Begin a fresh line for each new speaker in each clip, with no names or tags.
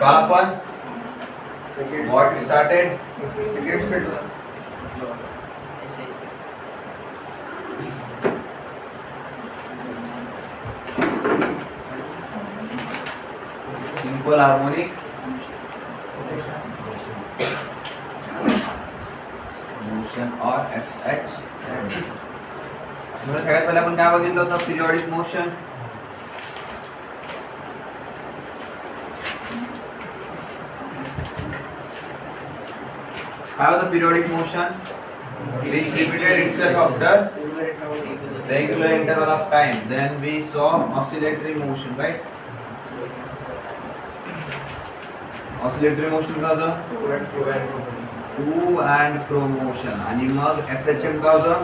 का आपण what started second speed simple harmonic motion or SH. सगळ्यात पहिले आपण काय बघितलं होतं पिरियॉडिक मोशन. काय होतं periodic motion? It repeated itself after regular interval of time. Then we saw oscillatory motion, right? Oscillatory motion का होतं? To and fro motion. आणि मग SHM का होतं?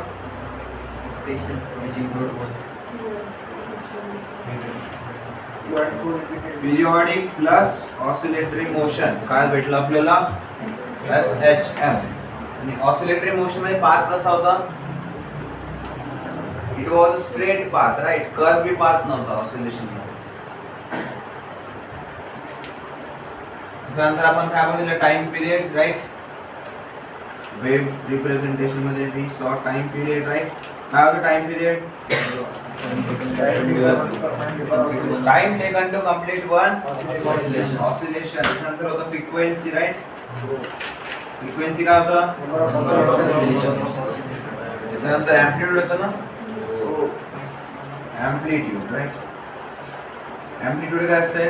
Periodic plus oscillatory motion. काय भेटलं आपल्याला? SHM. आणि ऑसिलेटरी मोशन मध्ये पाथ कसा होता? It was a straight path, right? Curve path नव्हता ऑसिलेशन मध्ये. त्यानंतर आपण काय बघितलं? Time period, right? Wave representation मध्ये we saw time period, right? काय होतं time period? Time taken to complete one oscillation. त्यानंतर होतं फ्रिक्वेन्सी, राइट? फ्रिक्वेन्सी काय होतं? त्याच्यानंतर एम्प्लिट्यूड होतं ना? Amplitude, right? एम्प्लिट्यूड काय असते?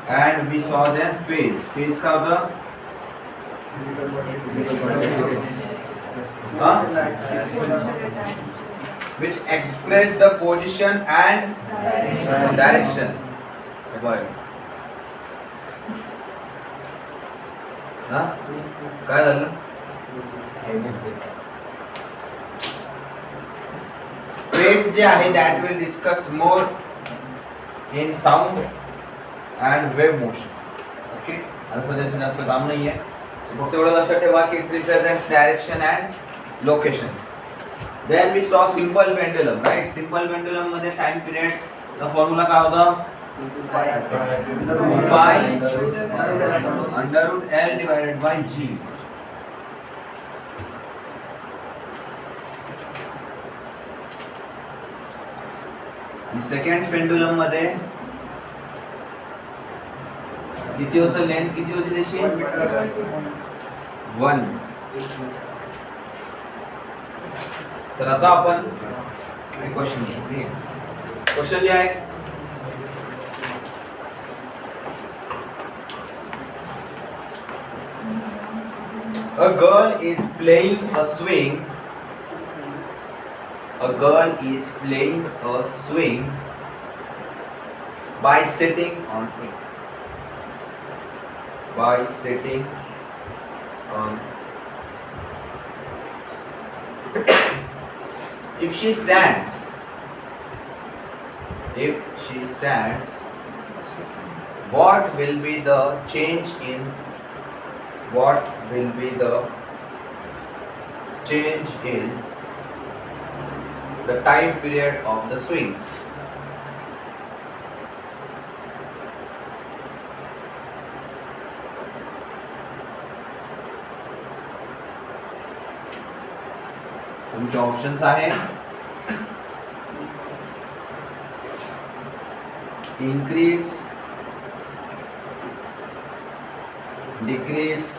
and we saw then phase का होता? which express the position and direction. काय झालं? phase जे आहे that will discuss more in sound and wave motion. Okay, असं जास्त काम नाही आहे. फक्त एवढं लक्षात ठेवा की it represents direction and location. Then we saw simple pendulum, right? Simple pendulum मध्ये time period चा फॉर्म्युला काय होता? 2 pi under root L divided by G. आणि सेकंड पेंडुलम मध्ये किती होतं? लेंथ किती होती त्याची? 1. तर आता आपण क्वेश्चन लिहा. A girl is playing a swing. A girl is playing a swing by sitting on it. By sitting on. If she stands, what will be the change in? What will be the change in the time period of the swings? तुमचे options आहे increase, decrease,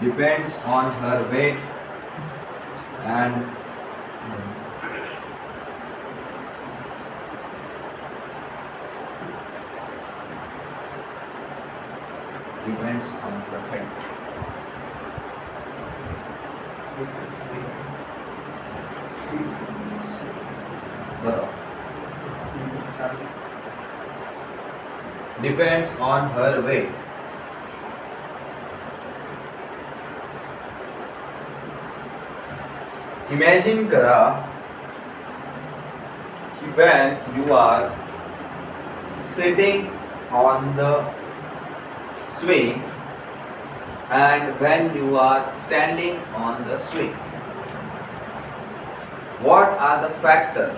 depends on her weight, and depends on her height. Depends on her weight. Imagine करा कि when you are sitting on the swing and when you are standing on the swing. What are the factors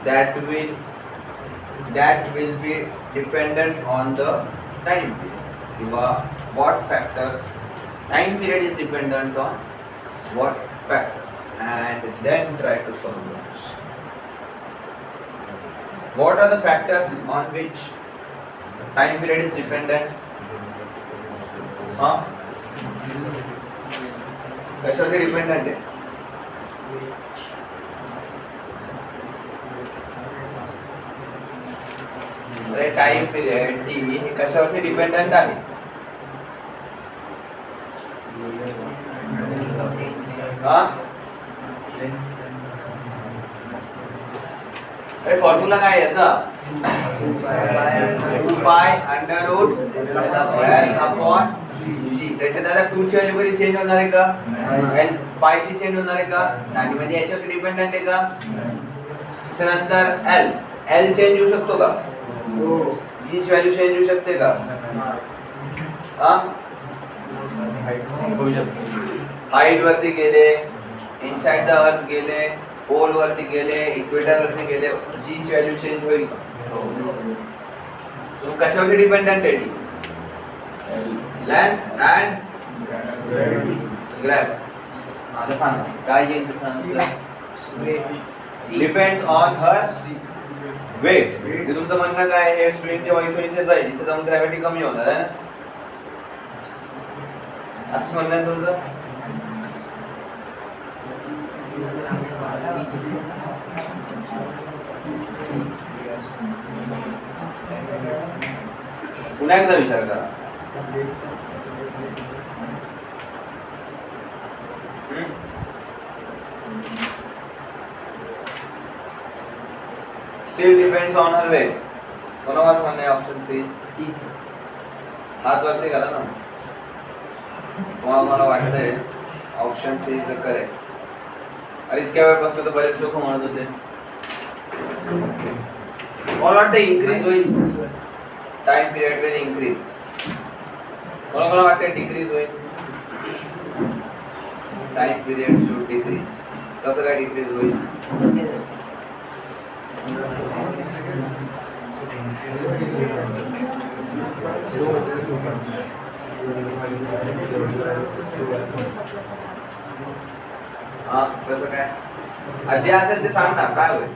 that will be dependent on the time period? What factors? Time period is dependent on what factors? And then try to solve those. What are the factors on which time period is dependent? कशावरती dependent आहे? अरे time period T हे कशावरती dependent आहे? अरे formula काय याचा? 2 pi under root L upon g. त्याच्यात आता 2 ची व्हॅल्यू कधी चेंज होणार आहे का? L पाय ची चेंज होणार आहे का? नाही. म्हणजे याच्यावर डिपेंडंट आहे का? त्यानंतर L चेंज होऊ शकतो का? जी ची व्हॅल्यू चेंज होऊ शकते का? होऊ शकते. हाईट वरती गेले, इनसाइड द अर्थ गेले, पोल वरती गेले, इक्वेटर वरती गेले, जी ची व्हॅल्यू चेंज होईल का? तो कशावरती डिपेंडंट आहे? Length and gravity. आता सांगा काय येईल डिपेंड्स ऑन हर वेट. हे तुमचं म्हणणं काय आहे? स्विंग जेव्हा इथून इथे जाईल इथे जाऊन ग्रॅव्हिटी कमी होणार आहे असं म्हणणं आहे तुमचं? पुन्हा एकदा विचार करा. Still depends on her weight. कोणावर म्हणणं आहे? Option C. हात वरती करा ना. मला वाटतंय ऑप्शन सी इज करेक्ट. अरे इतक्या वेळ बसलो तर बरेच लोक म्हणत होते मला वाटतं इन्क्रीज होईल. Time period will increase. मला वाटतं डिक्रीज होईल. Time period should decrease. कसं काय डिक्रीज होईल? कसं काय? जे असेल ते सांग ना. काय होईल?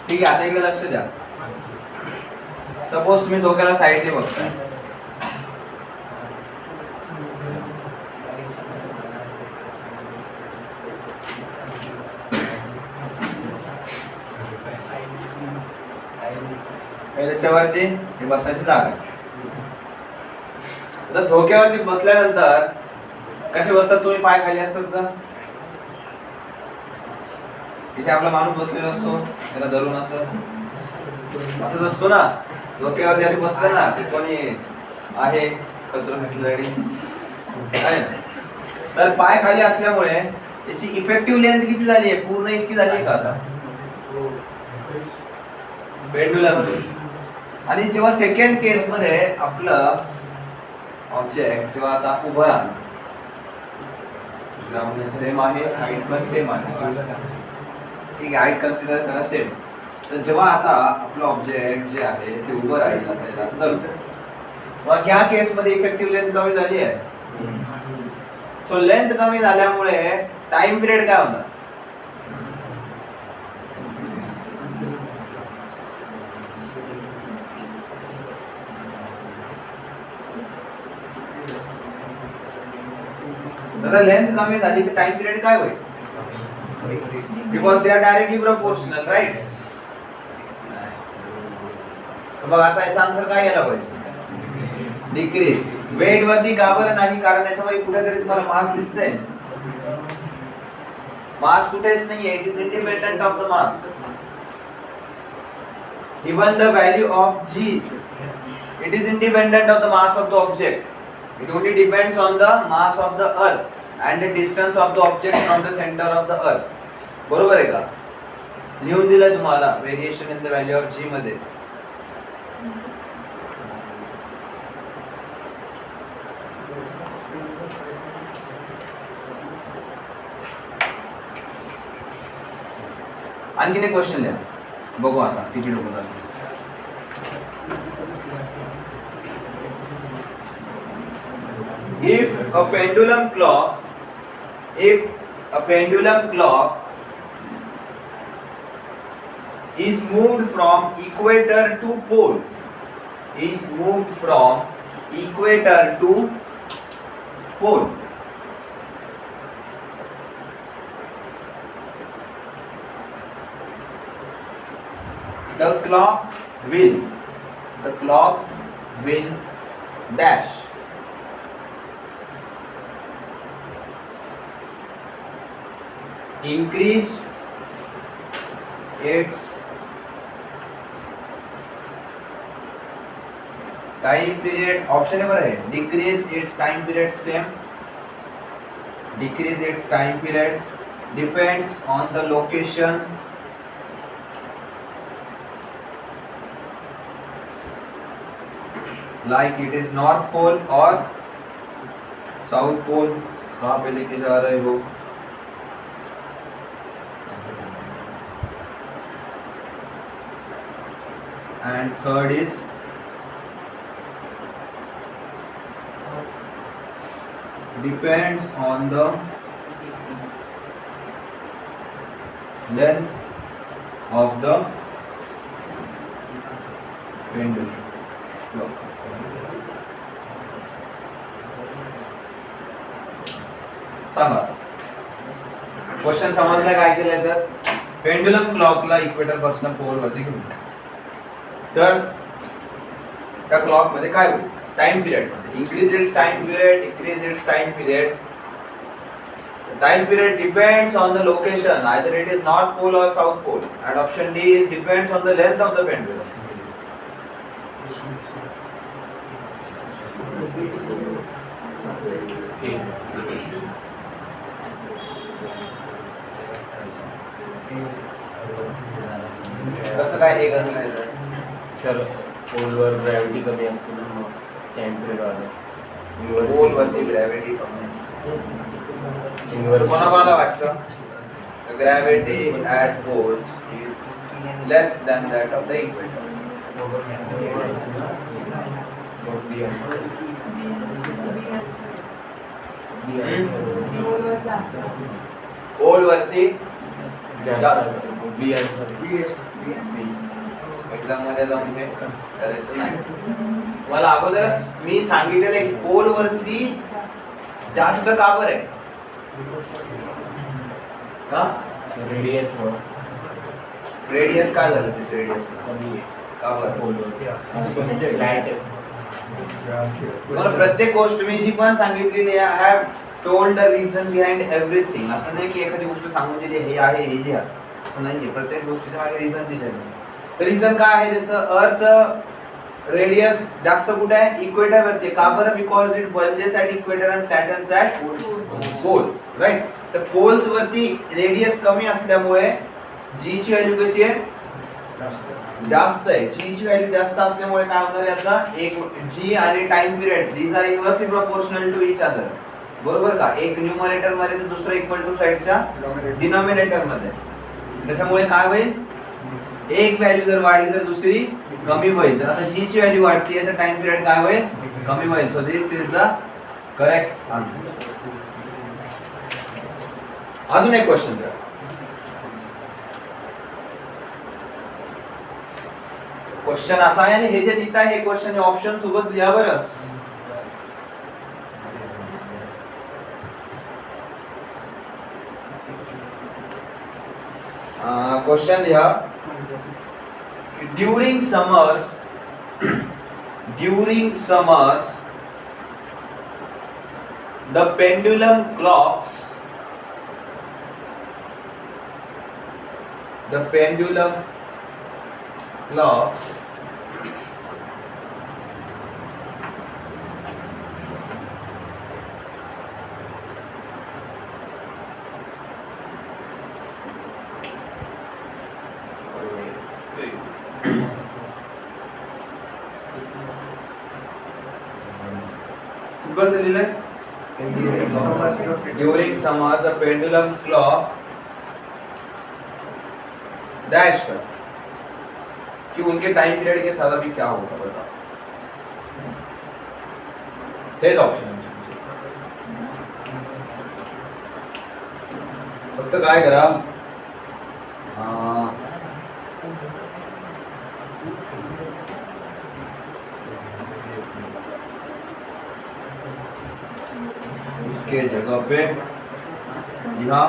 ठीक आहे. आता इकडे लक्ष द्या. सपोज तुम्ही धोक्याला साईडने बघताय. त्याच्यावरती हे बसायची जागा. आता झोक्यावरती बसल्यानंतर कसे बसतात तुम्ही? पाय खाली असतात का? इथे आपला माणूस बसलेला असतो त्याला धरून असंच असतो ना. झोक्यावरती असे बसतं ना. ते कोणी आहे खतरो खिलाडी आहे ना. तर पाय खाली असल्यामुळे याची इफेक्टिव्ह लेंथ किती झाली आहे? पूर्ण इतकी झाली आहे का आता? पेंडुलम. आणि जेव्हा सेकंड केस मध्ये आपलं ऑब्जेक्ट जेव्हा आता उभं राहणार, ग्राउंड सेम आहे, हाईट पण सेम आहे, ठीक आहे, हाईट कन्सिडर करा सेम. तर जेव्हा आता आपलं ऑब्जेक्ट जे आहे ते उभं राहील आता असं धरतो, मग या केस मध्ये इफेक्टिव्ह लेंथ कमी झाली आहे. सो लेंथ कमी झाल्यामुळे टाइम पिरियड काय होणार? लेंथ कमी झाली तर टाइम पिरियड काय होईल? Because they are directly proportional, right? तर बघ आता याचा आन्सर काय यायला पाहिजे? डिक्रीज. वेट वरती का बरं नाही? कारण याच्यामध्ये कुठेतरी तुम्हाला मास दिसतंय. मास कुठेच नाहीये. It is independent of the mass. Even the value of g, it is independent of the mass of the object. It only depends on the mass of the earth and the distance of the object from the center of the earth. बरोबर आहे का? लिहून दिलं तुम्हाला variation in the value of g मध्ये. आणखीन एक question लिहा, बघू आता किती डोकं झालं. If a pendulum clock is moved from equator to pole, the clock will dash increase its time period, option number है decrease its time period, same, decrease its time period, depends on the location, like it is north pole or south pole, कहाँ पे लेके जा रहे हो. And third is depends on the length of the pendulum clock. Sanga question समजलं काय केलंय तर पेंडुलम क्लॉकला इक्वेटर पासून पोल वरती घेऊन तर त्या क्लॉक मध्ये काय होईल टाइम पिरियड मध्ये increase it's time period decrease its time period. Time period depends on the location, either it is north pole or south pole, and option D is depends on the length of the pendulum. कसं काय एक असं नाही तर
चलो पोलवर gravity कमी असते ना मग टाइम पिरियड वाढेल.
पोल वरती ग्रॅव्हिटी कमी असते. कोणाकोणाला वाटतं gravity at poles is less than that of the equator. Pole वरती जास्त एक्झाम मध्ये जाऊन हे करायचं नाही. मला अगोदरच मी सांगितलेलं आहे पोल वरती जास्त का बरं आहे का
रेडियस
रेडियस काय झालं ते रेडियस का बरं
पोलवर लाईट.
मला प्रत्येक गोष्ट मी जी पण सांगितलेली I have told the reason behind everything. असं नाही की एखादी गोष्ट सांगून दिली हे आहे हे लिहा असं नाहीये. प्रत्येक गोष्टीच्या मागे रिझन दिलेलं आहे. तर रिझन काय आहे त्याचं अर्थचं रेडियस जास्त कुठे आहे इक्वेटर वरती. का बरं because it bulges at equator and flattens at poles right. तर पोल्स वरती रेडियस कमी असल्यामुळे जी ची व्हॅल्यू कशी आहे जास्त आहे. जी ची व्हॅल्यू जास्त असल्यामुळे काय होणार आहे आता एक जी आणि time period these are inversely proportional to each other. बरोबर का. एक न्यूमरेटर मध्ये तर दुसरं इक्वल टू साइडच्या डिनॉमिनेटर मध्ये. त्याच्यामुळे काय होईल एक व्हॅल्यू जर वाढली तर दुसरी कमी होईल. तर आता जी ची व्हॅल्यू वाढते तर टाइम पिरियड काय होईल कमी होईल. So this is the correct answer. अजून एक क्वेश्चन द्या. क्वेश्चन असा आहे आणि हे जे लिहित आहे हे क्वेश्चन ऑप्शन सोबत लिहा बरं. क्वेश्चन लिहा during summers the pendulum clocks कुठपर्यंत लिहिलंय? During summer the pendulum clock dash कर कि उनके टाइम पीरियड के साथ अभी क्या होगा बताओ. हेच ऑप्शन आहे. फक्त काय करा, इसके जगह पे यहाँ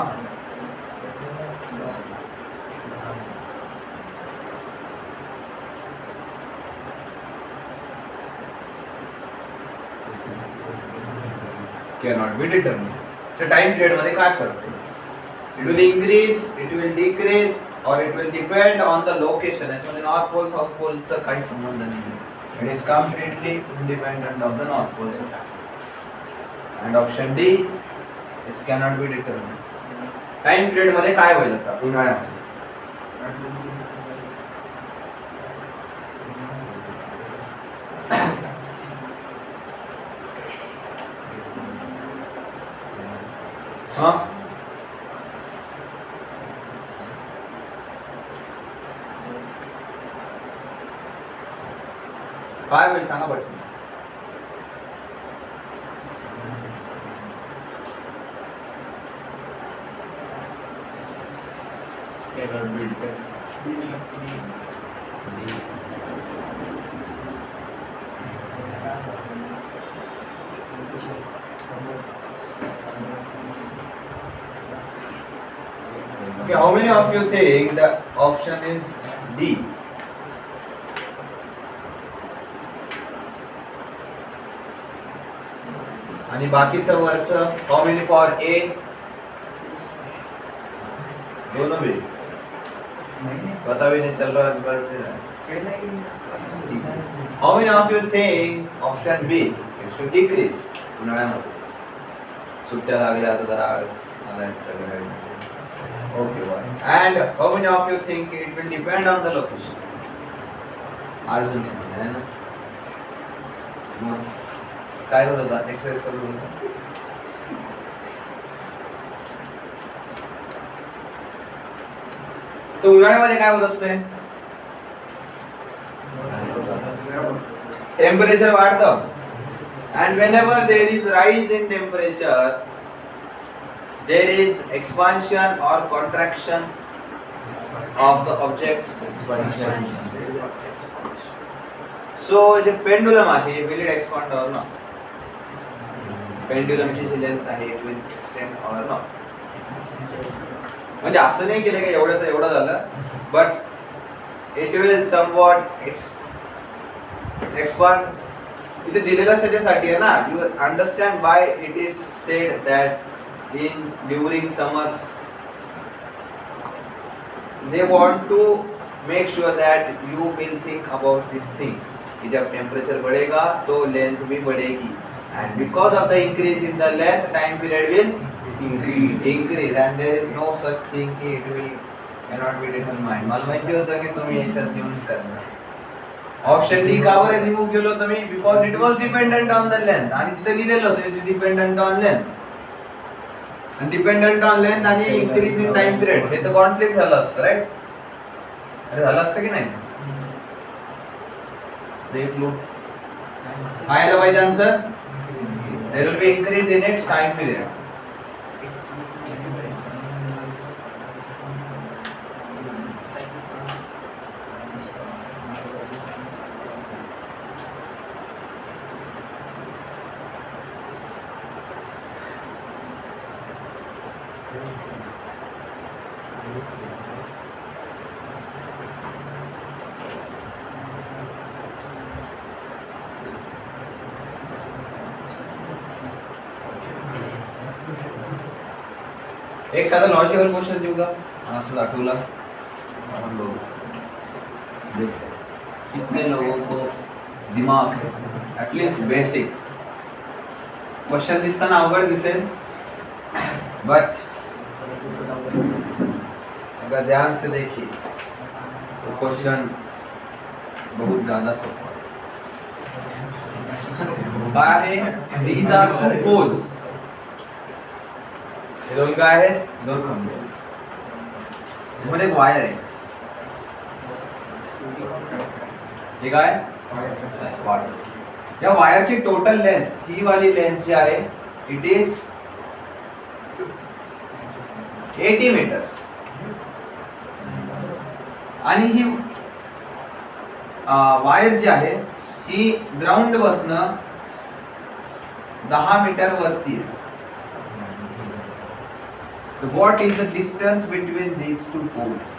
cannot be determined. So time period मध्ये काय फरक आहे? It will increase, it will decrease, or it will depend on the location. याच्यामध्ये नॉर्थ पोल साऊथ पोलचा काही संबंध नाही. It is completely independent of the north pole. And option D is cannot be determined. Time period मध्ये काय होईल आता उन्हाळ्यामध्ये? हाँ काय होईल सांगा पटकन.
cannot be determined.
Okay, how many of you think the option is D? आणि बाकीचं वरचं how many for A? दोनों भी पता भी नहीं चल रहा है पर how many of you think option B it should decrease? उन्हाळ्यामध्ये सुट्ट्या लागल्या आता जरा आलाय. Okay, one. And how many of you think it will depend on the location? Arjun है ना? काय होत होता एक्सरसाइज करून? तो उन्हाळ्यामध्ये काय होत असते? टेम्परेचर वाढतं. And whenever there is rise in temperature, there is expansion or contraction of the object. Expansion. So जे पेंडुलम आहे will it expand or not? पेंडुलमची जी लेंथ आहे it will extend or not? म्हणजे असं नाही केलं की एवढं झालं, but it will somewhat expand. इथे दिलेलं त्याच्यासाठी आहे ना. You understand why it is said that in during summers they want to make sure that you will think about this thing कि जब टेम्परेचर बढ़ेगा तो लेंथ भी बढ़ेगी, and because of the increase in the length time period will increase and there is no such thing कि it will cannot be determined. मला माहिती होतं की तुम्ही याच्यात येऊन करणार. ऑप्शन डी का बरं रिमूव्ह केलं तुम्ही? Because it was dependent on the length. आणि तिथे लिहिलेलं होतं इट डिपेंडंट ऑन लेंथ. आणि डिपेंडंट ऑन लेंथ आणि इन्क्रीज इन टाइम पिरियड हे तर कॉन्फ्लिक्ट झालं असतं, राईट? अरे झालं असतं की नाही? देख लो काय आलं पाहिजे answer? There will be increase in its time period. एक साधा लॉजिकल क्वेश्चन देऊ का? असं आठवला हम लोग देखते कितने लोगों को दिमाग है, एटलीस्ट बेसिक. क्वेश्चन दिसताना अवघड दिसेल, बट अगर ध्यान से देखिए तो क्वेश्चन बहुत ज्यादा सोपा है. काय आहे? These are two poles. हे दोन काय आहेत? दोन खांबे. मध्ये एक वायर आहे. हे काय? वायर. या वायरची टोटल लेंथ, ही वाली लेंथ जी आहे, इट इज 80 मीटर्स. आणि ही वायर जी आहे ही ग्राउंड पासनं 10 मीटर वरती आहे. So what is the distance between these two poles?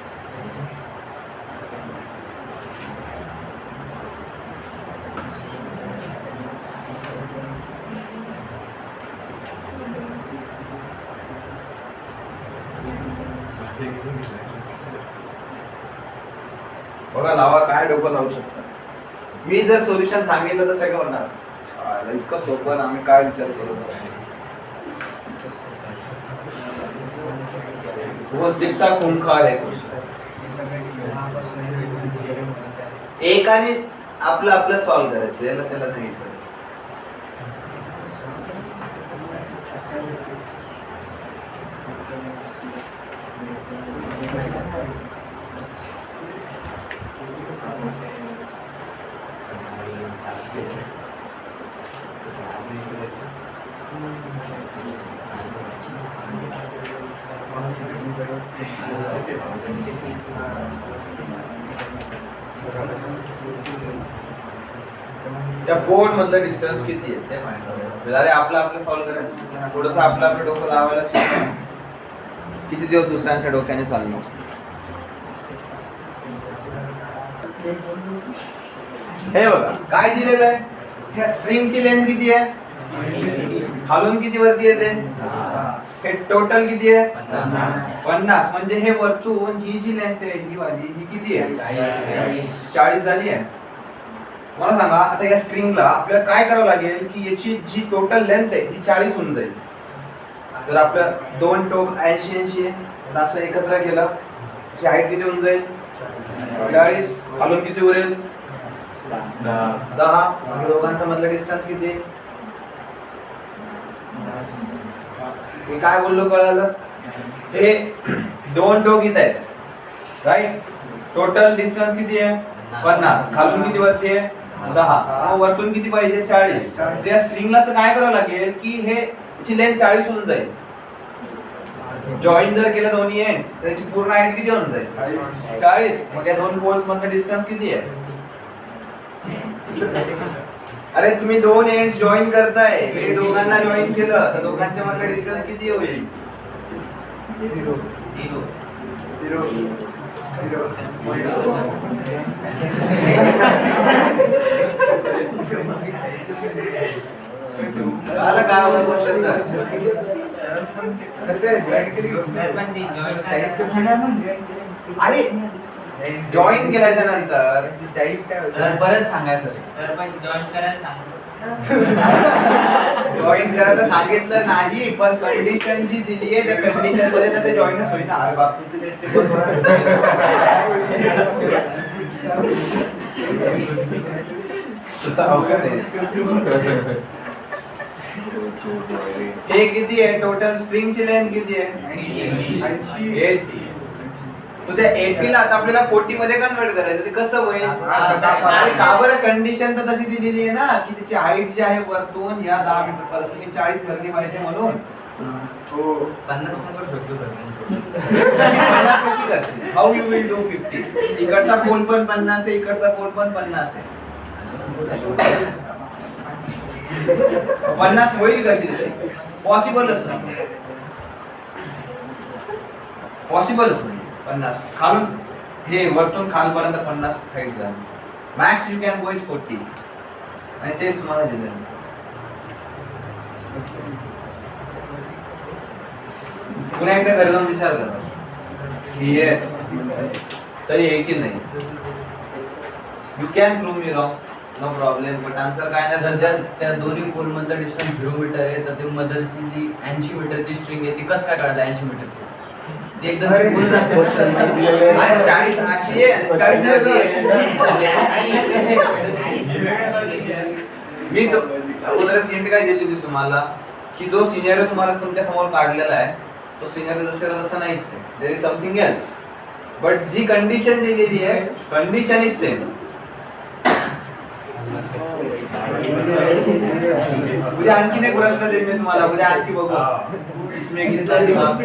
बघा, लावा, काय डोकं लावू शकता. मी जर सोल्युशन सांगितलं तर सगळं म्हणणार इतकं सोपं, आम्ही काय विचार करू. रोज दिखता खूंखार आहे. एकाने आपलं आपलं सॉल्व्ह करायचं, याला त्याला नाही विचारायचं. त्या बोर्ड मधलं डिस्टन्स किती आहे ते माहिती आहे. अरे आपलं सॉल्व्ह करायचं, थोडंसं आपलं डोकं लावायला शिका. किती दिवस दुसऱ्यांच्या डोक्याने चालणार. हे बघा काय दिलेलं आहे. ह्या स्ट्रिंगची लेंथ किती आहे? खालून किती वरती येते? हे टोटल किती आहे? 50. म्हणजे हे वरतून ही जी लेंथ आहे, ही वाली, ही किती आहे? 40 झाली आहे. मला सांगा, आता या स्ट्रिंगला आपल्याला काय करावं लागेल की याची जी टोटल लेंथ आहे ही 40 होऊन जाईल. जर आपलं दोन टोक 80 आहे, असं एकत्र केलं, याची हाईट किती होऊन जाईल? 40. खालून किती उरेल? 10. दोघांचा मधला डिस्टन्स किती? हे काय बोललो कळालं? हे दोन टोक इथे आहेत, राईट. टोटल डिस्टन्स किती आहे? 50. खालून किती वरती आहे? 10. वरतून किती पाहिजे? 40. त्या स्ट्रिंगला असं काय करावं लागेल की हे याची लेंथ 40 होऊन जाईल. जॉईन जर केलं दोन्ही एंड्स, त्याची पूर्ण हाईट किती होऊन जाईल? 40. मग या दोन पोल्स मधला डिस्टन्स किती आहे? अरे तुम्ही दोन एंड्स जॉईन करताय, हे दोघांना जॉईन केलं तर दोघांच्या मधला डिस्टन्स किती होईल? 0. आला काय होतं क्वेश्चन अरे जॉईन केल्याच्या नंतर 40 काय होतं?
परत सांगायचं सर, पण जॉईन करायला सांगितलं.
जॉईन करायला सांगितलं नाही, पण कंडिशन जी दिली आहे त्या कंडिशन मध्ये तर ते जॉईनच होईल ना. अरे बाप, हे किती आहे? टोटल स्ट्रिंगची लेंथ किती आहे? 80. सो त्या 80 ला आता आपल्याला 40 मध्ये कन्वर्ट करायचं. ते कसं होईल? का बरं? कंडिशन तर तशी दिलेली आहे ना की त्याची हाईट जी आहे वरतून या 10 मीटर पर्यंत ही 40 भरली पाहिजे म्हणून. हो,
50 पण करू शकतो सर.
50 कशी करशील? How you will do 50? इकडचा पोल पण 50 आहे, इकडचा पोल पण 50 आहे. 50 होईल कशी त्याची? पॉसिबलच नाही. पॉसिबलच नाही. 50 खालून हे वरतून खालपर्यंत 50 हाईट झाली. Max you can go is 40. आणि तेच तुम्हाला दिलं. पुन्हा एकदा घरी जाऊन विचार करा की हे सही आहे की नाही. You can prove me wrong, no problem. But answer काय नाही.
सर, जर त्या दोन्ही पोल मधला डिस्टन्स 0 मीटर आहे तर ते मधलची जी 80 मीटरची स्ट्रिंग आहे ती कसं काय काढता 80 मीटरची? ते एकदम चुकूनच आहे.
40 अशी आहे, 40 अशी आहे. मी तो अगोदरच हिंट काय दिली होती तुम्हाला की जो सिनियर तुम्हाला तुमच्या समोर काढलेला आहे तो सिनियर जसं तसं नाहीच आहे, there is something else. But g condition दिलेली आहे कंडिशन इज सेम. उद्या आणखीन एक प्रश्न देईन मी तुम्हाला, उद्या आणखी बघू इसमें कितना दिमाग.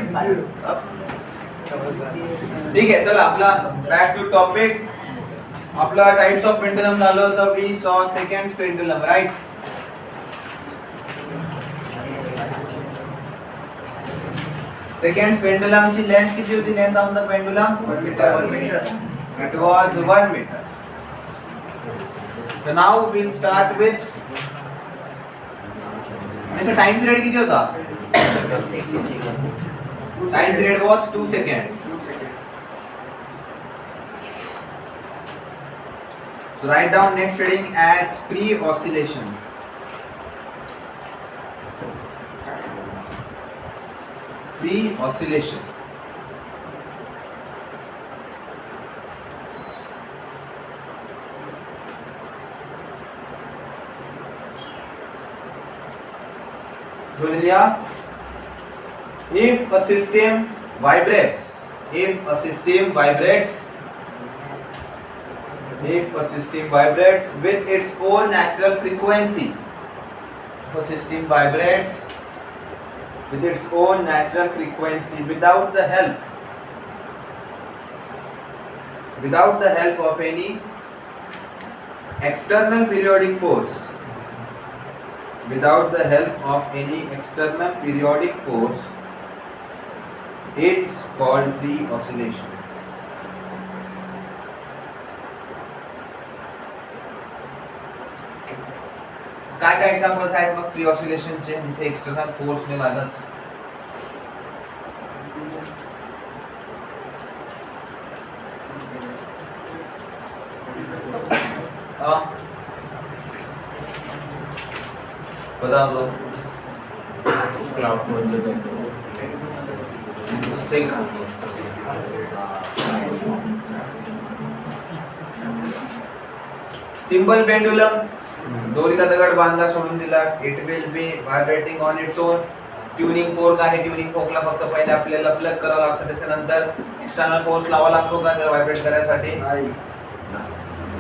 ठीक आहे, चला आपला बॅक टू टॉपिक. आपला टाइप्स ऑफ पेंडुलम झालं होतं. We saw second pendulum, right. Second pendulum ची लेंथ किती होती? Length of the pendulum 1 metre. It was 1 meter. So now we'll start with. इसका टाइम पीरियड किती होता? Time period was 2 seconds. So write down next reading as free oscillations. Free oscillation. So Lilia, if a system vibrates, if a system vibrates with its own natural frequency, if a system vibrates with its own natural frequency without the help of any external periodic force, it's called free oscillation. काय काय examples आहेत मग free ऑसिलेशनचे जिथे external force नाही लागत? बता दो.
Cloud मधलं
सही काम. सिंपल पेंडुलम, दोरीचा दगड बांधला सोडून दिला, it will B vibrating on its own. Tuning fork आहे, ट्युनिंग फोर्कला फक्त पहिले आपल्याला प्लग करावं लागतं, त्याच्यानंतर एक्सटर्नल फोर्स लावा लागतो का त्याला व्हायब्रेट करण्यासाठी?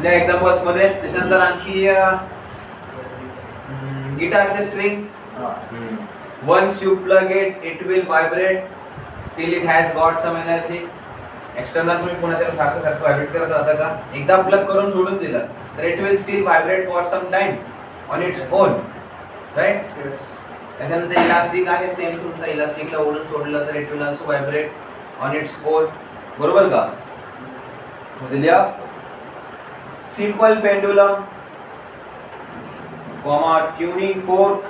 या एक्झाम्पल्स मध्ये. त्याच्यानंतर आणखी गिटारचे string, once you plug it will vibrate till it has got some energy. External तुम्ही पुन्हा त्याला सारखं सारखं व्हायब्रेट करत राहता का? एकदा प्लग करून सोडून दिलं तर it will still vibrate for some time on its own, right. त्याच्यानंतर इलास्टिक आहे, सेम तुमचा इलास्टिकला ओढून सोडलं तर it will also vibrate on its own, बरोबर का? दिल्या simple pendulum, comma tuning fork,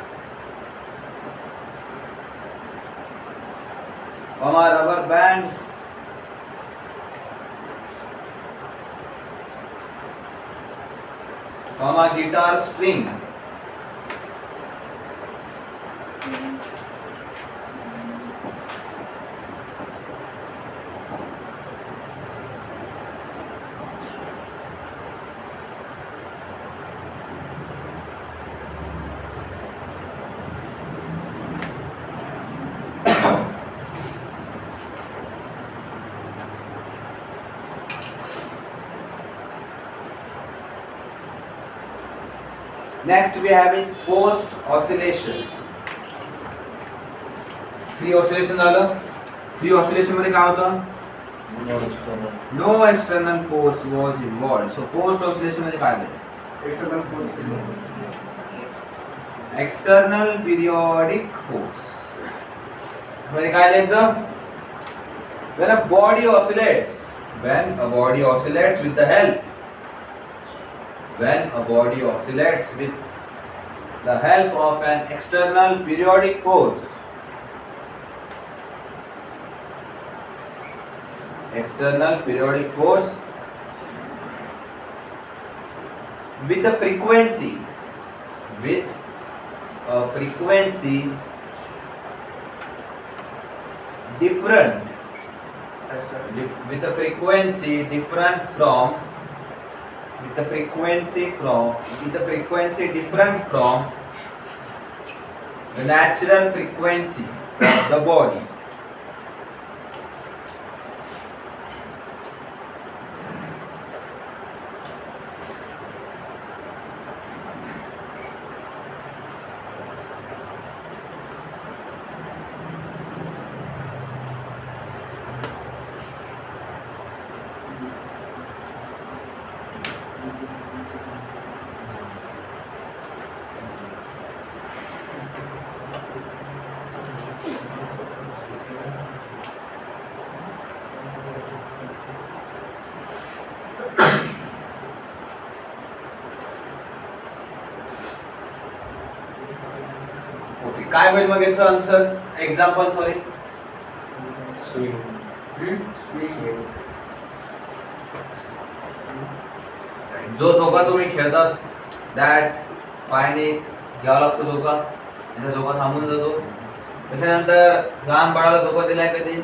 comma rubber band, comma guitar string, next we have is forced oscillation. Free oscillation झालं. फ्री ऑसिलेशन मध्ये काय होतं? No external force was involved. So forced oscillation मध्ये काय झालं? एक्सटर्नल पिरियोडिक फोर्स मध्ये काय लिहायचं? when a body oscillates with the help of an external periodic force, with a frequency different from the natural frequency of the body. Okay, काय होईल मग याचं answer? Example sorry. जो धोका तुम्ही खेळतात दॅट पायाने घ्यावा लागतो झोका, त्याचा झोका थांबून जातो. त्याच्यानंतर लहान बाळाला झोका दिलाय कधी?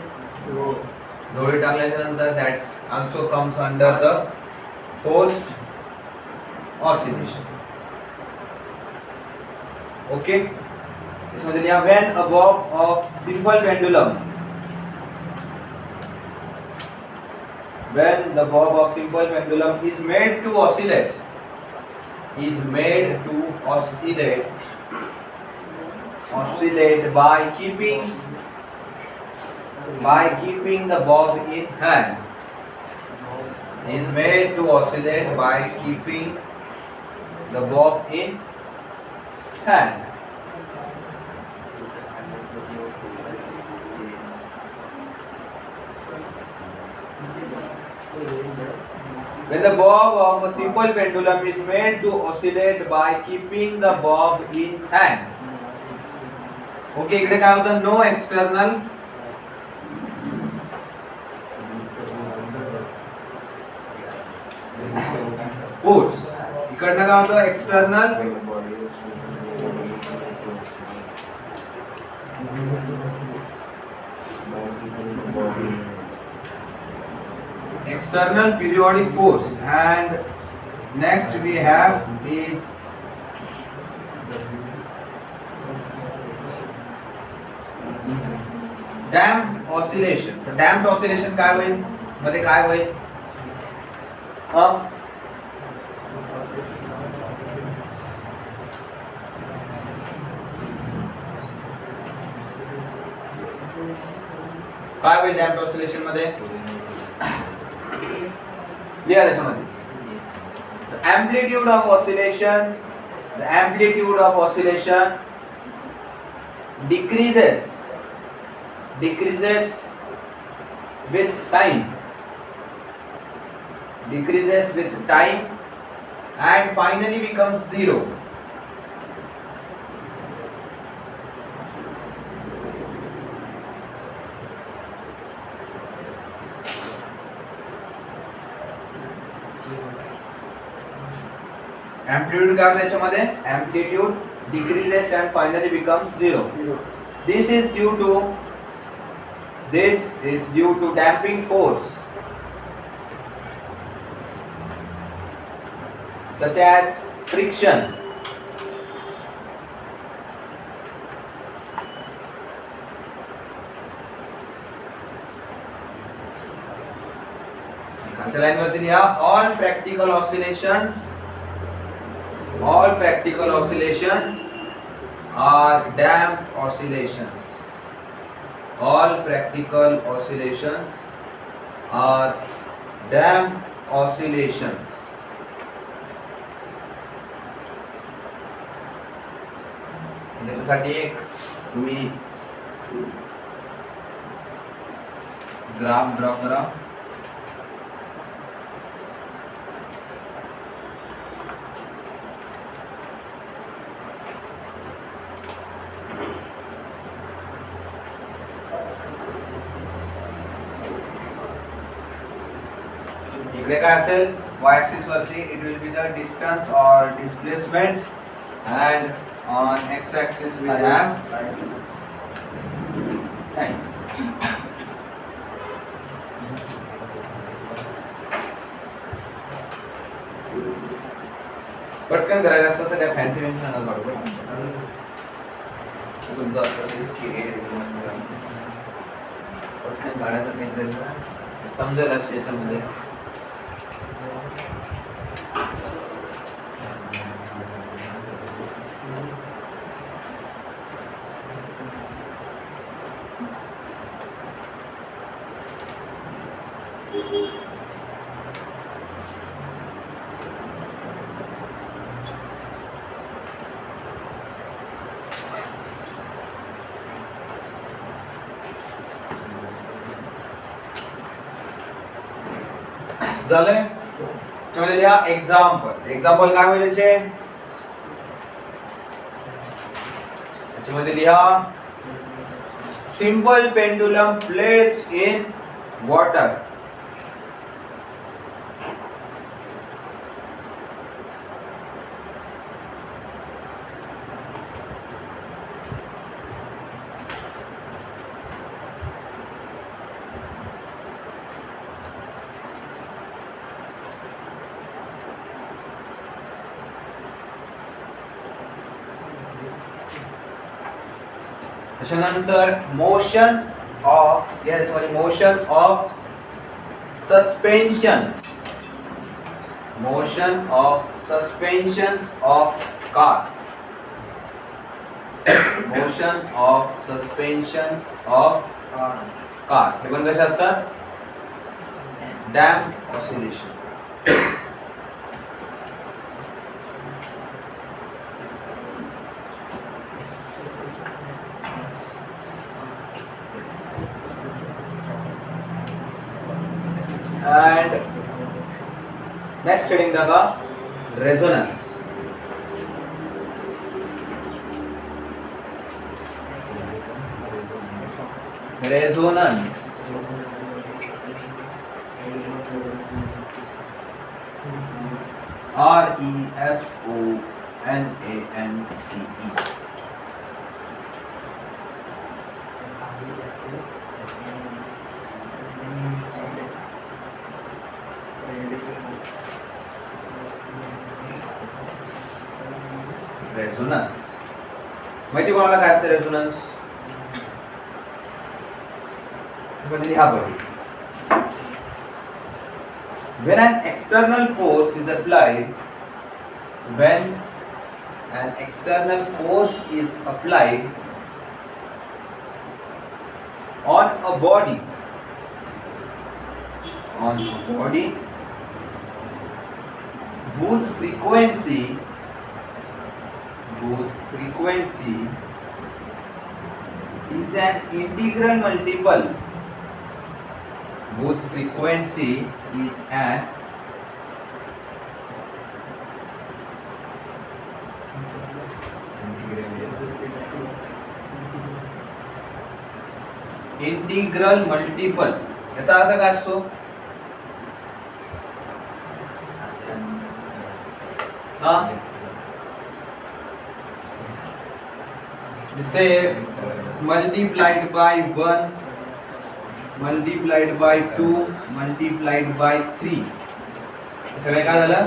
जोडी टाकल्याच्या नंतर that also comes under the forced oscillation. Okay, इसमें लिया when a bob of simple pendulum, when the bob of simple pendulum is made to oscillate, by keeping the bob in hand, is made to oscillate by keeping the bob in hand. When the bob of a simple pendulum is made to oscillate by keeping the bob in hand. Okay, इकडे काय होतं? No external force. इकडनं काय होतं? External periodic force, and next we have is damped oscillation. तर damped oscillation काय होईल? मध्ये काय होईल? काय होईल damped oscillation मध्ये? लिहा त्याच्यामध्ये. The amplitude of oscillation decreases with time and finally becomes zero. Amplitude काय होतं याच्यामध्ये? Amplitude decreases and finally becomes zero. This is due to damping force such as friction. खालच्या लाईन वरती लिहा all practical oscillations are damped oscillations. All practical oscillations are damped oscillations. त्याच्यासाठी एक तुम्ही graph draw करा. इकडे काय असेल? y axis वरती it will be the distance or displacement, and on x axis we have time. पटकन करायचं असतं सगळ्या फॅन्सी फॅन्सी नका काढू. तुमचा आता स्केल पटकन काढायचं काहीतरी समजेल अशी याच्यामध्ये. झालंय. त्याच्यामध्ये लिहा एक्झाम्पल. एक्झाम्पल काय म्हणजे त्याच्यामध्ये लिहा simple pendulum placed in water. त्याच्यानंतर motion of suspensions. Motion of suspensions of car. Motion of suspensions of car हे पण कसे असतात? Damp oscillation. And next heading daga resonance. Resonance. RESONANCE. Resonance माहिती कोणाला काय असते रेझोनन्स? म्हणजे लिहा बघा. When an external force is applied, when an external force is applied on a body, whose frequency is an integral multiple. Whose frequency is an integral multiple. याचा अर्थ काय असतो? जसे multiplied by 1 multiplied by 2 multiplied by 3 सगळे काय झालं?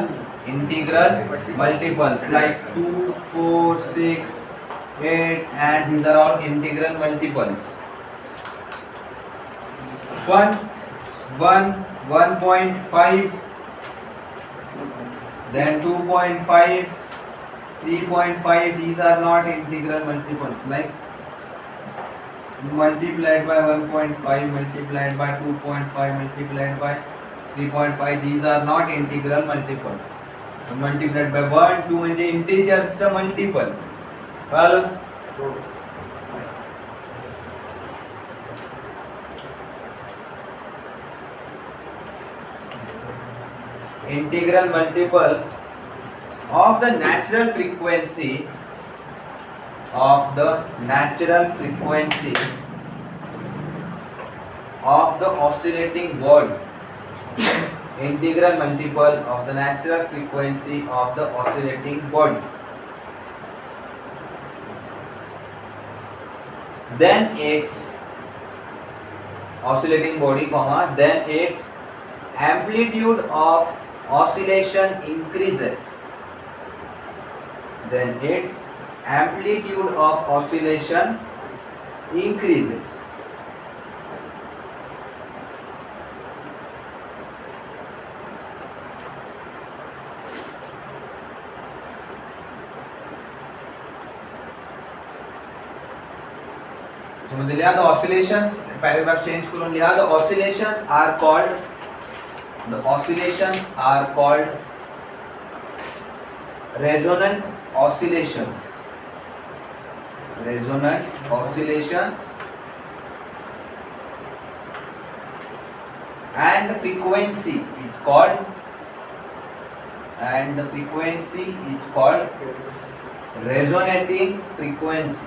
Integral multiples like 2 4 6 8 and these are all integral multiples. 1 1.5 then 2.5 3.5. These are not integral multiples. Like multiplied by 1.5 multiplied by 2.5 multiplied by 3.5. These are not integral multiples. Multiplied by 1 2 म्हणजे integers चा multiple. कळलं? Integral multiple of the natural frequency of the oscillating body. Integral multiple of the natural frequency of the oscillating body. Then its oscillating body, then its amplitude of oscillation increases. Then its amplitude of oscillation increases. मध्ये लिहा the oscillations, paragraph change करून लिहा the oscillations are called resonant oscillations. Resonant oscillations and the frequency is called resonating frequency.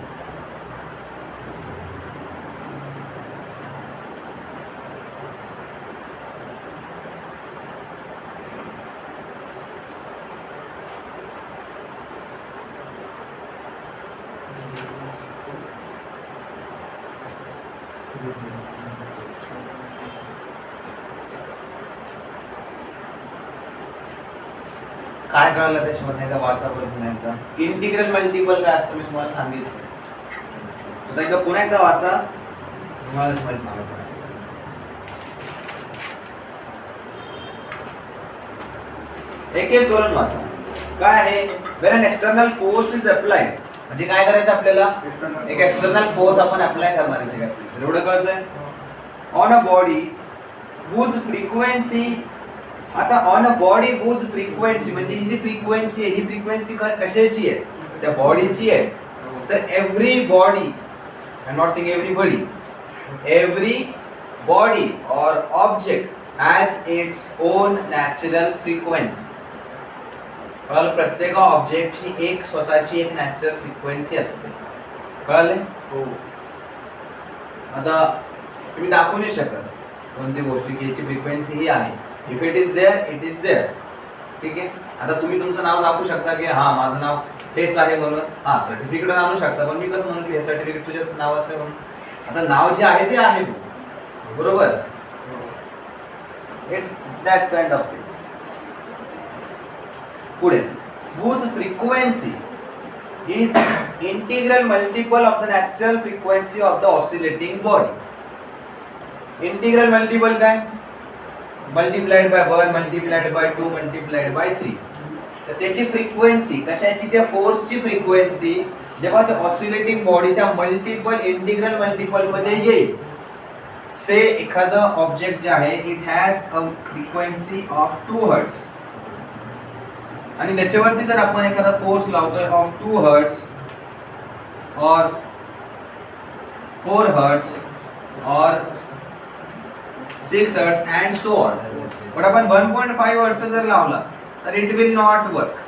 काय कळलं त्याच्यामध्ये का वाचा बघून एकदा इंटिग्रल मल्टिपल काय असतं मी तुम्हाला सांगितलं एकदा पुन्हा एकदा वाचा तुम्हाला सांगतो एक एक करून वाचा काय आहे when an external force is applied म्हणजे काय करायचं आपल्याला एक एक्सटर्नल फोर्स आपण अप्लाय करणार आहे सगळ्यात एवढं कळतंय on a body whose frequency आता on a body whose frequency म्हणजे ही जी फ्रिक्वेन्सी आहे ही फ्रिक्वेन्सी कशाची आहे त्या बॉडीची आहे तर every body I am not saying everybody every body और object has its own natural frequency कळलं प्रत्येक ऑब्जेक्टची एक स्वतःची एक नॅचरल फ्रिक्वेन्सी असते कळले हो आता तुम्ही दाखवू नाही शकत कोणती गोष्टी की याची फ्रिक्वेन्सी ही आहे if it is there it is there ठीक आहे आता तुम्ही तुमचं नाव दाखवू शकता की हा माझं नाव हेच आहे म्हणून हा सर्टिफिकेट आणू शकता पण मी कसं म्हणू की हे सर्टिफिकेट तुझ्याच नावाचं आहे म्हणून आता नाव जे आहे ते आहे बरोबर it's that kind of thing पुढे whose frequency is integral multiple of the natural frequency of the oscillating body. Integral multiple काय multiplied by 1 multiplied by 2 multiplied by 3 तर त्याची फ्रिक्वेन्सी कशाची त्या फोर्सची फ्रिक्वेन्सी जेव्हा त्या ऑसिलेटिंग बॉडीच्या मल्टिपल इंटिग्रल मल्टिपल मध्ये येईल से एखादं ऑब्जेक्ट जे आहे it has a frequency of 2 hertz आणि त्याच्यावरती जर आपण एखादा फोर्स लावतोय ऑफ 2 हर्ट्ज और 4 हर्ट्ज और 6 हर्ट्ज अँड सो ऑन पण आपण 1.5 हर्ट्ज जर लावला तर it will not work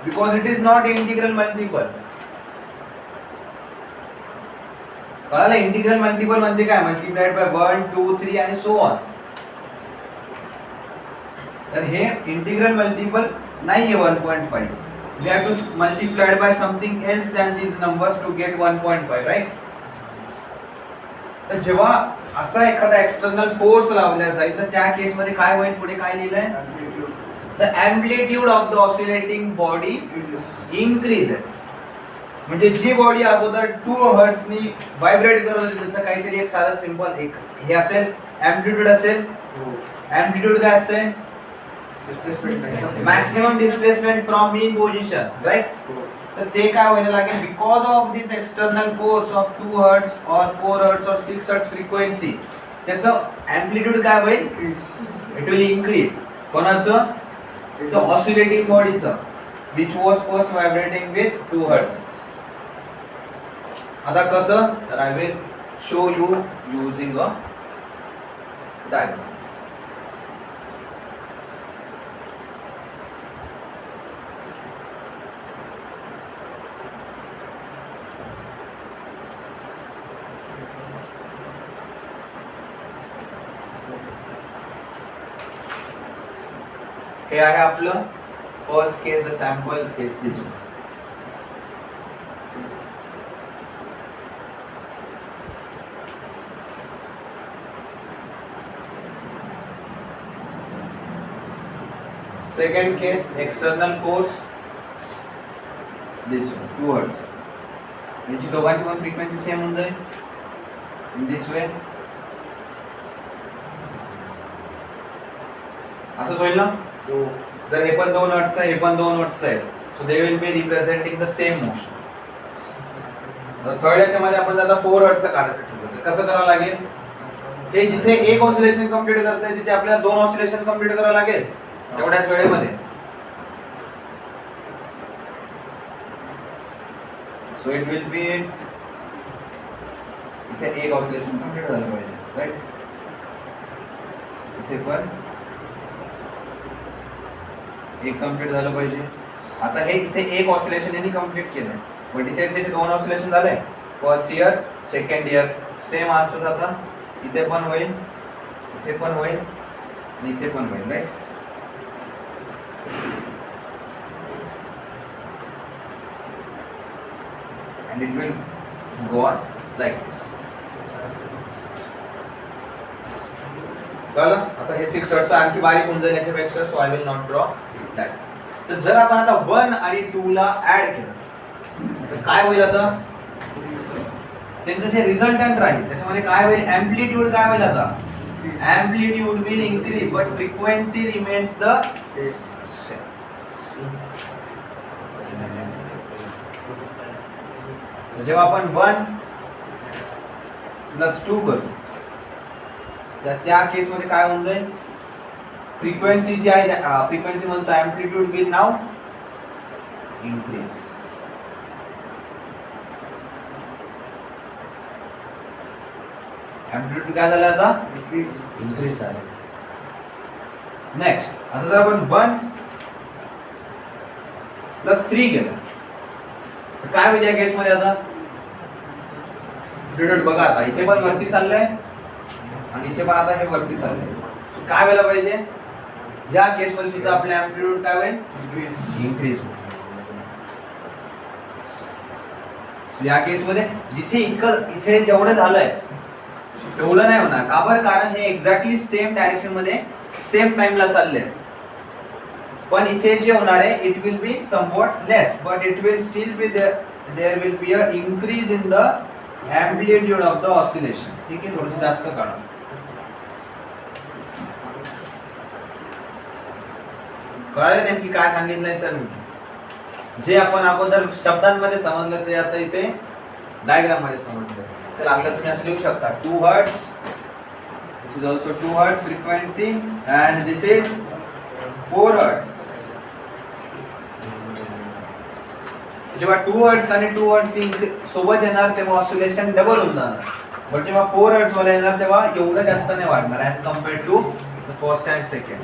because it is not integral multiple कळालं इंटिग्रल मल्टिपल म्हणजे काय मल्टिप्लाइड बाय 1 2 3 आणि सो ऑन तर हे इंटिग्रल मल्टिपल नाहीये 1.5 we have to multiply by something else than these numbers to get 1.5 right तर जेव्हा असा एखादा एक्सटर्नल फोर्स लावला जाईल तर त्या केस मध्ये काय होईल पुढे काय लिहिलंय the amplitude of the oscillating body increases म्हणजे जी बॉडी अगोदर 2 हर्ट्ज नी व्हायब्रेट करत होती त्याचं काहीतरी एक साधं सिंपल एक हे असेल एम्प्लिट्यूड असेल एम्प्लिट्यूड काय असते maximum displacement from mean position right तर ते काय व्हायला लागेल because of this external force of 2 hertz और 4 हर्ट्ज और 6 हर्ट्ज फ्रिक्वेन्सी त्याचं एम्प्लिट्यूड काय होईल इट विल इन्क्रीज कोणाचं तो oscillating बॉडीचं which was first vibrating with 2 hertz आता कसं तर I will show you using a diagram हे आहे आपलं first case the sample case this one second case external force this way 2 hertz. यांची दोघांची पण फ्रिक्वेन्सी सेम होऊन जाईल इन दिस वे. असंच होईल ना. जर हे पण 2 हर्ट्ज आहे, हे पण 2 हर्ट्ज आहे, so they will be representing the same motion. Third याच्यामध्ये आपण आता 4 हर्ट्जचं काढायचं ठरवलं. कसं करावं लागेल, हे जिथे एक ऑसिलेशन कंप्लीट करतंय तिथे आपल्याला 2 ऑसिलेशन कंप्लीट करावं लागेल तेवढ्याच वेळेमध्ये. सो इट विल बी, इथे एक ऑसिलेशन कंप्लीट झालं पाहिजे, राईट. इथे पण एक कंप्लीट झालं पाहिजे. आता हे इथे एक ऑसिलेशन यांनी कंप्लीट केलंय, पण इथे 2 ऑसिलेशन झाले. First year, second year, same answer आता इथे पण होईल, इथे पण होईल आणि इथे पण होईल, right. and it will go on like this. कळलं. आता हे 6 हर्ट्ज आणखी बारीक होऊन जाईल याच्यापेक्षा, so I will not draw that. तर जर आपण आता 1 आणि 2 ला ऍड केलं तर काय होईल, आता त्यांचं जे रिझल्टंट राहील त्याच्यामध्ये काय होईल, एम्प्लिट्यूड काय होईल, आता amplitude will increase but frequency remains the same. जेव्हा आपण 1 + 2 करू त्या केस मध्ये काय होऊन जाईल, फ्रिक्वेन्सी जी आहे, फ्रिक्वेन्सी म्हणतो amplitude will now increase. Amplitude काय झालं, आता इन्क्रीज झालं. नेक्स्ट, आता जर आपण 1 + 3 केलं तर काय होईल या केस मध्ये, आता एम्प्लिट्यूड बघा, आता इथे पण वरती चाललंय आणि इथे पण आता हे वरती चाललंय. काय व्हायला पाहिजे, ज्या केस मध्ये सुद्धा आपले एम्प्लिट्यूड काय होईल, इन्क्रीज होईल. या केस मध्ये जिथे इथे जेवढं झालंय तेवढं नाही होणार. का बरं, कारण हे एक्झॅक्टली सेम डायरेक्शन मध्ये सेम टाइमला चालले. पण इथे जे होणार आहे, it will be somewhat less but it will still be there will be a increase in the amplitude of the oscillation. ठीक आहे, थोडंसं जास्त काढा. कळलं नेमकी काय सांगितलंय, तर जे आपण अगोदर शब्दांमध्ये समजलं ते आता इथे डायग्राम मध्ये समजलं. तर लागलं तुम्ही असं लिहू शकता 2 hertz, this is also 2 hertz frequency and this is 4 hertz. जेव्हा 2 हर्ट्ज आणि 2 हर्ट्ज सोबत येणार तेव्हा ऑसिलेशन डबल होऊन जाणार. पण जेव्हा 4 हर्ट्ज वाला येणार तेव्हा एवढं जास्त नाही वाढणार as compared to the first and second.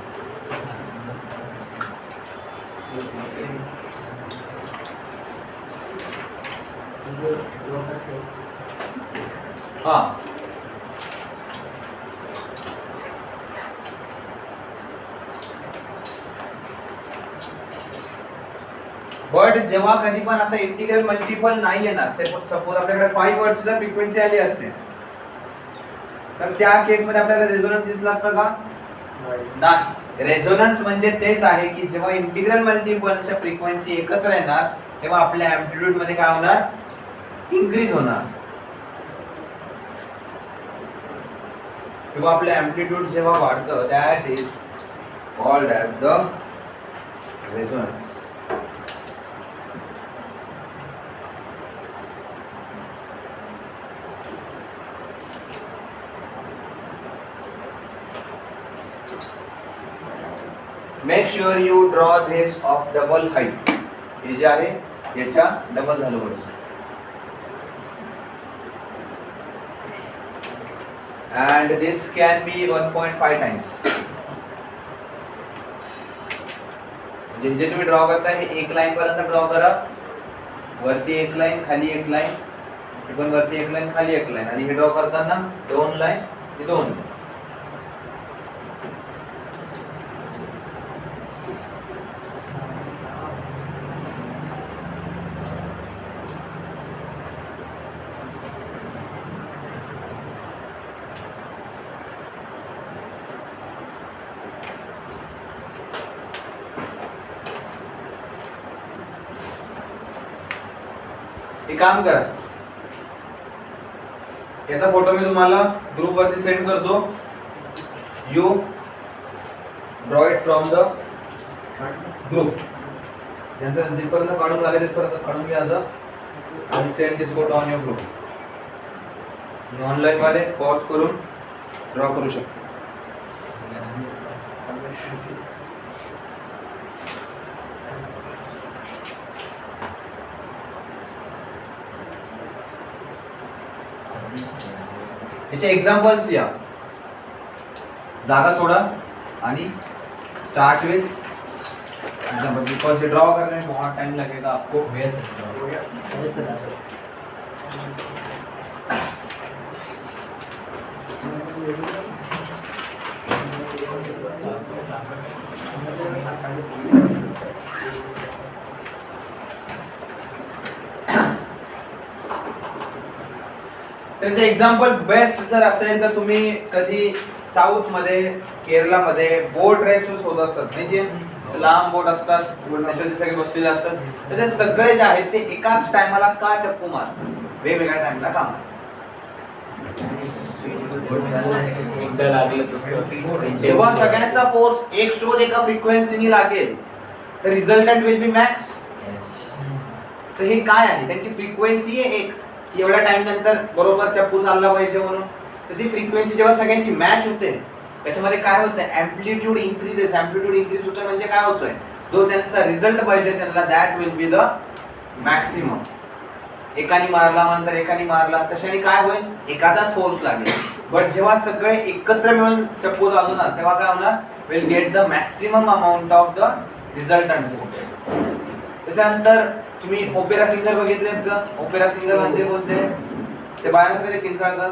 हा, बट जेव्हा कधी पण असं इंटिग्रल मल्टिपल नाही येणार, सपोज आपल्याकडे 5 हर्ट्ज जर फ्रिक्वेन्सी आली असते तर त्या केस मध्ये आपल्याला रेझोनन्स दिसला असता का, नाही. रेझोनन्स म्हणजे तेच आहे की जेव्हा इंटिग्रल मल्टिपलच्या फ्रिक्वेन्सी एकत्र येणार तेव्हा आपल्या एम्प्लिट्यूड मध्ये काय होणार, इन्क्रीज होणार. तेव्हा आपलं एम्प्लिट्यूड जेव्हा वाढतं that is called as the resonance. Make sure you draw this of double height. हे जे आहे याच्या डबल झालं पाहिजे. and this can be 1.5 times. जे तुम्ही ड्रॉ करताय हे एक लाईन पर्यंत ड्रॉ करा. वरती एक लाईन, खाली एक लाईन, पण वरती एक लाईन, खाली एक लाईन, आणि हे ड्रॉ करताना 2 लाईन, 2 लाईन. एक काम करा, याचा फोटो मी तुम्हाला ग्रुप वरती सेंड करतो. You draw it from the group. त्यांचा जिथपर्यंत काढून लागेल तिथपर्यंत काढून घ्या आता आणि send this photo on your group. Online वाले पॉज करून ड्रॉ करू शकतो. याचे एक्झाम्पल्स लिहा, जागा सोडा आणि स्टार्ट विथ एग्जाम्पल, बिकॉज ये ड्रॉ करने में बहुत टाइम लगेगा आपको. त्याचं एक्झाम्पल बेस्ट जर असेल तर तुम्ही कधी साऊथ मध्ये, केरला मध्ये बोट रेसेस होत असतात नाही, जे लांब बोट असतात त्याच्यावरती सगळे बसलेले असतात, तर ते सगळे जे आहेत ते एकाच टायमाला का चप्पू मारतात, वेगवेगळ्या टाइमला का मारतात.
एकदा लागलं तर
जेव्हा सगळ्यांचा फोर्स एक शोध एका फ्रिक्वेन्सीनी लागेल तर रिझल्टंट विल बी मॅक्स. तर हे काय आहे, त्यांची फ्रिक्वेन्सी आहे एक, एवढ्या टाइम नंतर बरोबर चप्पू चालला पाहिजे म्हणून. तर ती फ्रिक्वेन्सी जेव्हा सगळ्यांची मॅच होते त्याच्यामध्ये काय होतं, ॲम्प्लिट्यूड इन्क्रीजेस. ॲम्प्लिट्यूड इन्क्रीज होतं म्हणजे काय होतंय, जो त्यांचा रिझल्ट पाहिजे त्यांना that will be the maximum. एकाने मारला नंतर एकाने मारला, तशाने काय होईल, एकाचाच फोर्स लागेल. बट जेव्हा सगळे एकत्र मिळून चप्पू चालवणार तेव्हा काय होणार, will get the maximum amount of the resultant force. त्याच्यानंतर तुम्ही ओपेरा सिंगर बघितलेत का? ओपेरा सिंगर म्हणजे कोणते, ते बायांसाठी किंचाळतात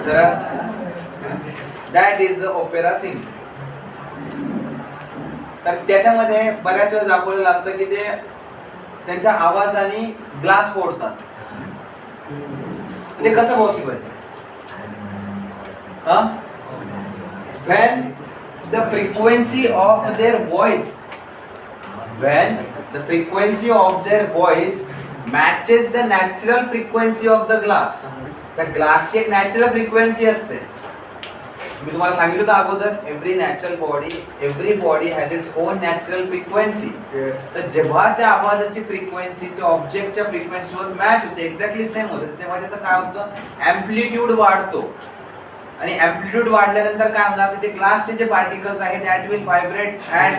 जरा, दॅट इज द ओपेरा सिंग. तर त्याच्यामध्ये बऱ्याच वेळा दाखवलेलं असतं की ते त्यांच्या आवाजाने ग्लास फोडतात. ते कसं possible, when the frequency of their voice matches the natural frequency of the glass. त्या ग्लासची एक नॅचरल फ्रिक्वेन्सी असते. मी तुम्हाला सांगितलं होतं अगोदर, every body has its own natural frequency. तर जेव्हा त्या आवाजाची फ्रिक्वेन्सी त्या ऑब्जेक्टच्या फ्रिक्वेन्सीवर मॅच होते, एक्झॅक्टली सेम होते, तेव्हा त्याचं काय होतं, ॲम्प्लिट्यूड वाढतो. आणि ॲम्प्लिट्यूड वाढल्यानंतर काय होणार, त्याचे ग्लासचे जे पार्टिकल्स आहेत that will vibrate and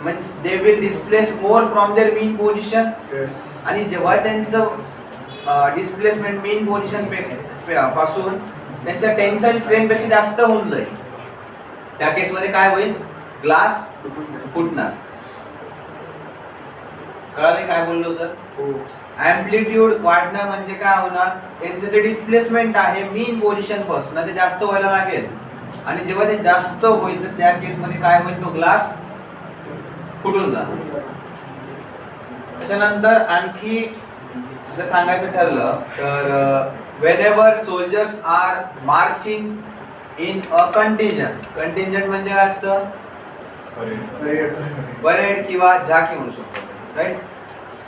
means they will displace more from their mean position. आणि जेव्हा त्यांचं डिस्प्लेसमेंट मीन पोझिशन पासून त्यांच्या टेन्साईल स्ट्रेंथ पेक्षा जास्त होऊन जाईल, त्या केसमध्ये काय होईल, ग्लास फुटणार. कळाले काय बोललो होतं? ॲम्प्लिट्यूड वाढणं म्हणजे काय होणार, त्यांचं जे डिस्प्लेसमेंट आहे मीन पोझिशन पासून ते जास्त व्हायला लागेल. आणि जेव्हा ते जास्त होईल तर त्या केसमध्ये काय होईल, तो ग्लास फुटून जाणार. त्याच्यानंतर आणखी जर सांगायचं ठरलं तर whenever soldiers are marching in a contingent म्हणजे काय असतं, परेड किंवा झाकी म्हणू शकतो, राईट.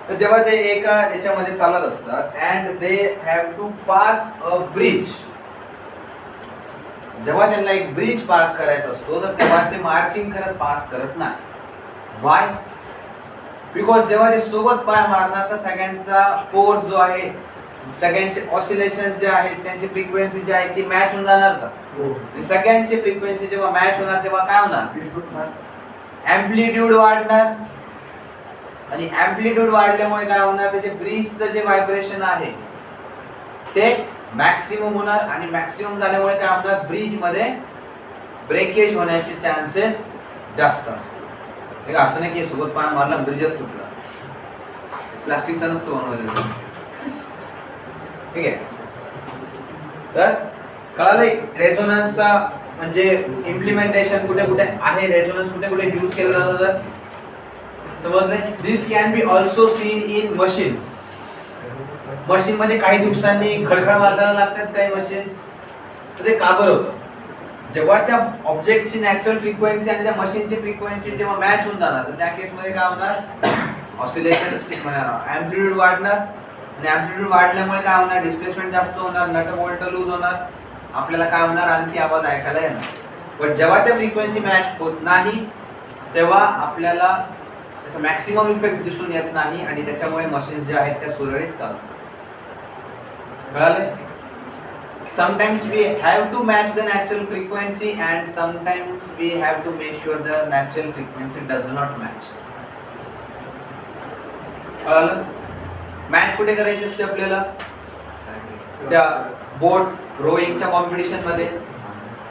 तर जेव्हा ते एका याच्यामध्ये चालत असतात and they have to pass a bridge, जेव्हा त्यांना एक ब्रिज पास करायचा असतो तर तेव्हा ते मार्चिंग करत पास करत नाही. वाय? बिकॉज जेव्हा ते सोबत पाय मारणार तर सगळ्यांचा फोर्स जो आहे, सगळ्यांचे ऑसिलेशन जे आहेत, त्यांची फ्रिक्वेन्सी जी आहे ती मॅच होऊन जाणार का? सगळ्यांची फ्रिक्वेन्सी जेव्हा मॅच होणार तेव्हा काय होणार, ॲम्प्लिट्यूड वाढणार. आणि ॲम्प्लिट्यूड वाढल्यामुळे काय होणार, त्याचे ब्रिजचं जे व्हायब्रेशन आहे ते मॅक्सिमम होणार. आणि मॅक्सिमम झाल्यामुळे काय होणार, ब्रिज मध्ये ब्रेकेज होण्याचे चान्सेस जास्त असतात. असं नाही की सोबत पाय मारला ब्रिजच तुटला, प्लास्टिकचा नसतो बनवलेला, ठीक आहे. तर कळालं रेझोनन्सचा म्हणजे इम्प्लिमेंटेशन कुठे कुठे आहे, रेझोनन्स कुठे कुठे यूज केलं जातं तर समजले. This can be also seen in machines. Machine मध्ये काही दिवसांनी खडखड वाजायला लागतात काही मशीन्स, तर ते का बरं होतं, जेव्हा त्या ऑब्जेक्टची नॅचरल फ्रिक्वेन्सी आणि त्या मशीनची फ्रिक्वेन्सी जेव्हा मॅच होऊन जाणार तर त्या केसमध्ये काय होणार, ऑसिलेशन ॲम्प्लिट्यूड वाढणार आणि ॲम्प्लिट्यूड वाढल्यामुळे काय होणार, डिस्प्लेसमेंट जास्त होणार, नट बोल्ट लूज होणार, आपल्याला काय होणार, आणखी आवाज ऐकायला येणार. पण जेव्हा त्या फ्रिक्वेन्सी मॅच होत नाही तेव्हा आपल्याला त्याचा मॅक्सिमम इफेक्ट दिसून येत नाही आणि त्याच्यामुळे मशीन्स जे आहेत त्या सुरळीत चालतात. कळालं? Sometimes we have to match the natural frequency and sometimes we have to make sure the natural frequency does not match. कळालं? मॅच कुठे करायची असते आपल्याला? त्या बोट रोईंगच्या कॉम्पिटिशन मध्ये,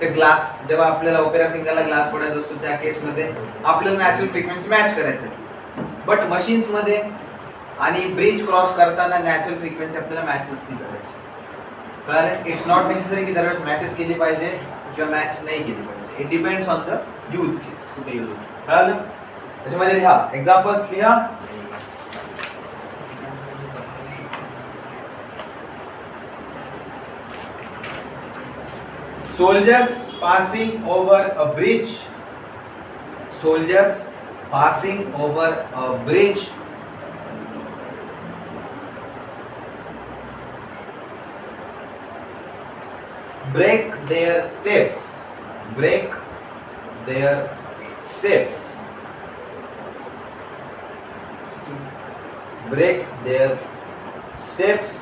ते ग्लास जेव्हा आपल्याला ओपेरा सिंगरला ग्लास पडायचा असतो त्या केस मध्ये आपल्याला नॅचरल फ्रिक्वेन्सी मॅच करायची असते. बट मशीन्स मध्ये आणि ब्रिज क्रॉस करताना नॅचरल फ्रिक्वेन्सी आपल्याला मॅच नसती करायची. कळालं? इट्स नॉट नेसेसरी की दरवेळेस मॅचेस केली पाहिजे किंवा मॅच नाही केली पाहिजे. It depends on the use case, कुठे यूज होतो. कळालं? त्याच्यामध्ये लिहा एक्झाम्पल्स लिहा. Soldiers passing over a bridge. Soldiers passing over a bridge. Break their steps. Break their steps. Break their steps.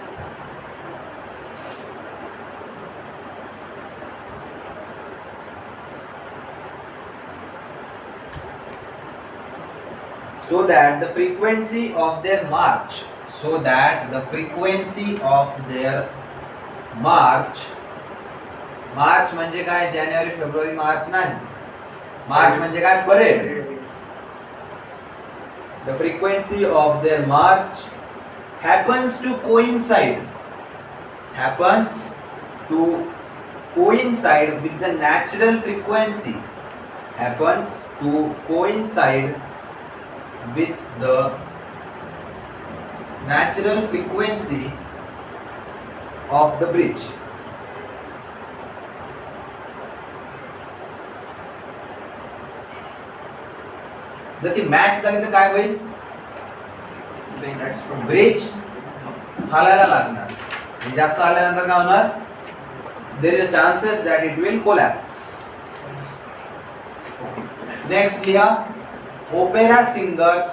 So that the frequency of their march, so that the frequency of their march, मार्च म्हणजे काय, जानेवारी फेब्रुवारी मार्च नाही, मार्च म्हणजे काय, parade. The frequency of their march happens to coincide with the natural frequency, happens to coincide with the natural frequency of the bridge. जर ती match झाली तर काय होईल, ब्रिज हालायला लागणार. जास्त आल्यानंतर काय होणार, there is a chances that it will collapse. Next लिहा, opera singers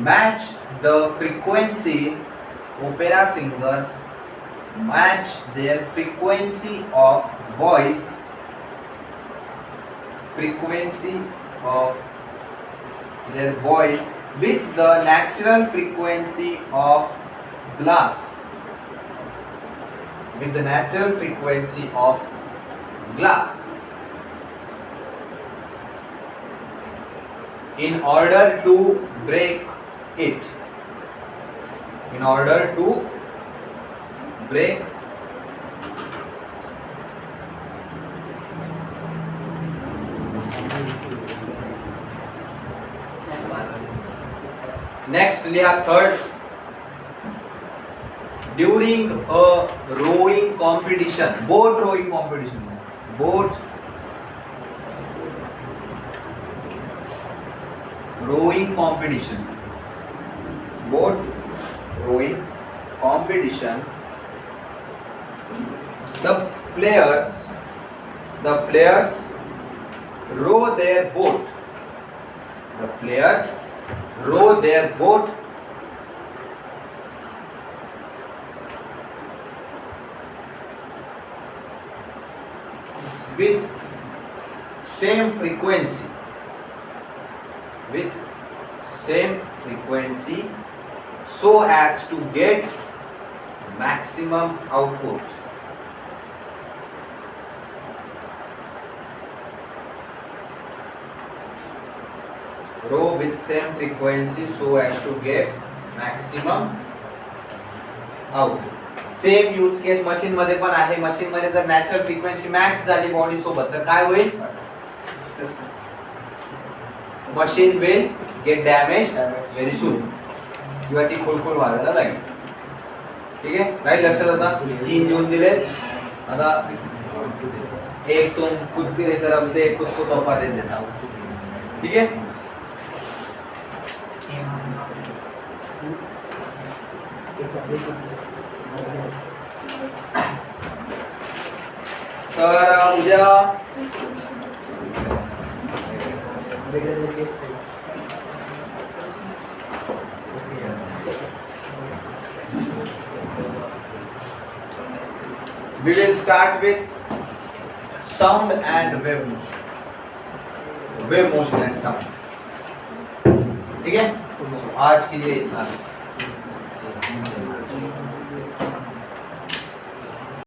match the frequency, opera singers match their frequency of voice, frequency of their voice with the natural frequency of glass, with the natural frequency of glass. In order to break it, in order to break next लिहा third, during a rowing competition, boat rowing competition, boat rowing competition, boat rowing competition, the players row their boat, the players row their boat with same frequency, with same frequency so as to get maximum output. Row with same frequency so as to get maximum output. Same use case machine मध्ये पण आहे. Machine मध्ये जर natural frequency match झाली body सोबत तर काय होईल, machine will get damage very soon, किंवा ती खुळखुळ व्हायला लागेल. ठीक आहे, काही लक्षात. आता 3 लिहून दिलेत. आता एक तुम खुद की तरफ से खुद को तोहफा दे देता हूं. ठीक है, तर उद्या we will start with sound and wave motion and sound. ठीक है? आज के लिए इतना.